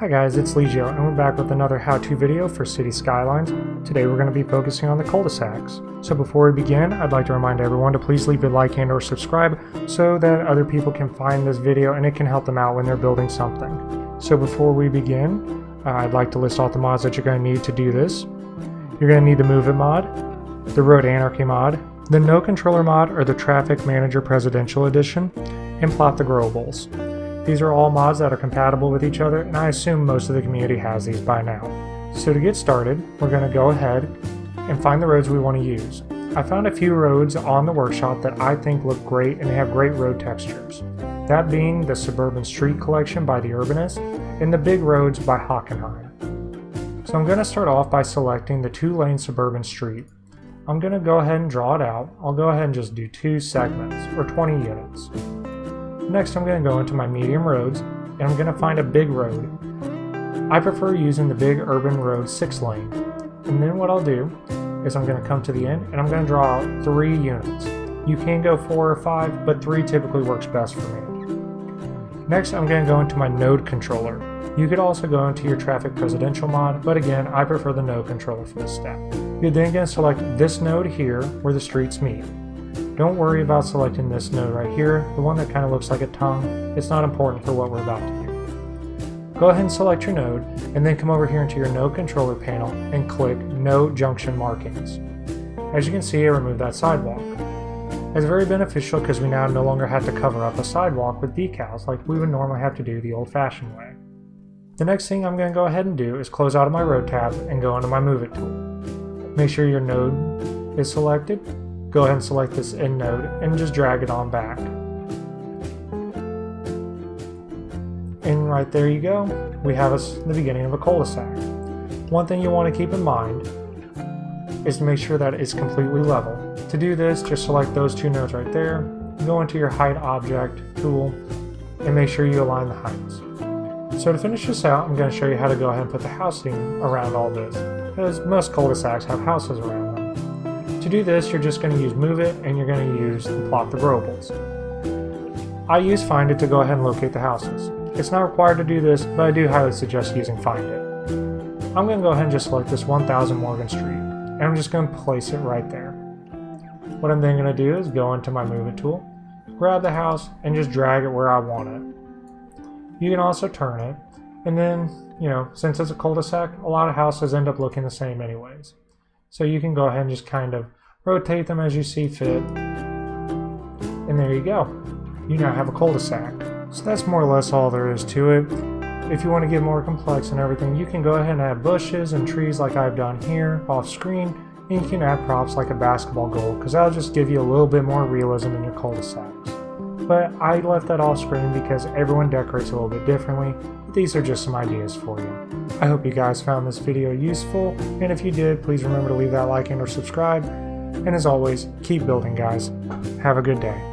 Hi guys, it's Legio, and we're back with another how-to video for City Skylines. Today we're going to be focusing on the cul-de-sacs. So before we begin, I'd like to remind everyone to please leave a like and or subscribe so that other people can find this video and it can help them out when they're building something. So before we begin, I'd like to list all the mods that you're going to need to do this. You're going to need the Move It mod, the Road Anarchy mod, the No Controller mod or the Traffic Manager Presidential Edition, and Plot the Growables. These are all mods that are compatible with each other, and I assume most of the community has these by now. So to get started, we're going to go ahead and find the roads we want to use. I found a few roads on the workshop that I think look great and they have great road textures. That being the Suburban Street Collection by The Urbanist and the Big Roads by Hockenheim. So I'm going to start off by selecting the 2-lane Suburban Street. I'm going to go ahead and draw it out. I'll go ahead and just do 2 segments, or 20 units. Next, I'm going to go into my medium roads, and I'm going to find a big road. I prefer using the Big Urban Road 6-lane. And then what I'll do is I'm going to come to the end, and I'm going to draw out 3 units. You can go 4 or 5, but 3 typically works best for me. Next, I'm going to go into my node controller. You could also go into your Traffic Presidential mod, but again, I prefer the node controller for this step. You're then going to select this node here where the streets meet. Don't worry about selecting this node right here, the one that kind of looks like a tongue. It's not important for what we're about to do. Go ahead and select your node, and then come over here into your node controller panel and click Node Junction Markings. As you can see, I removed that sidewalk. It's very beneficial because we now no longer have to cover up a sidewalk with decals like we would normally have to do the old-fashioned way. The next thing I'm going to go ahead and do is close out of my road tab and go into my Move It tool. Make sure your node is selected. Go ahead and select this end node and just drag it on back. And right there you go. We have us the beginning of a cul-de-sac. One thing you want to keep in mind is to make sure that it's completely level. To do this, just select those 2 nodes right there, go into your height object tool, and make sure you align the heights. So to finish this out, I'm going to show you how to go ahead and put the housing around all this, because most cul-de-sacs have houses around them. To do this, you're just going to use Move It, and you're going to use the Plot the Growables. I use Find It to go ahead and locate the houses. It's not required to do this, but I do highly suggest using Find It. I'm going to go ahead and just select this 1000 Morgan Street, and I'm just going to place it right there. What I'm then going to do is go into my Move It tool, grab the house, and just drag it where I want it. You can also turn it, and then, since it's a cul-de-sac, a lot of houses end up looking the same anyways. So you can go ahead and just kind of rotate them as you see fit. And there you go. You now have a cul-de-sac. So that's more or less all there is to it. If you want to get more complex and everything, you can go ahead and add bushes and trees like I've done here off screen. And you can add props like a basketball goal, because that'll just give you a little bit more realism in your cul-de-sacs. But I left that off screen because everyone decorates a little bit differently. These are just some ideas for you. I hope you guys found this video useful, and if you did, please remember to leave that like and or subscribe. And as always, keep building, guys. Have a good day.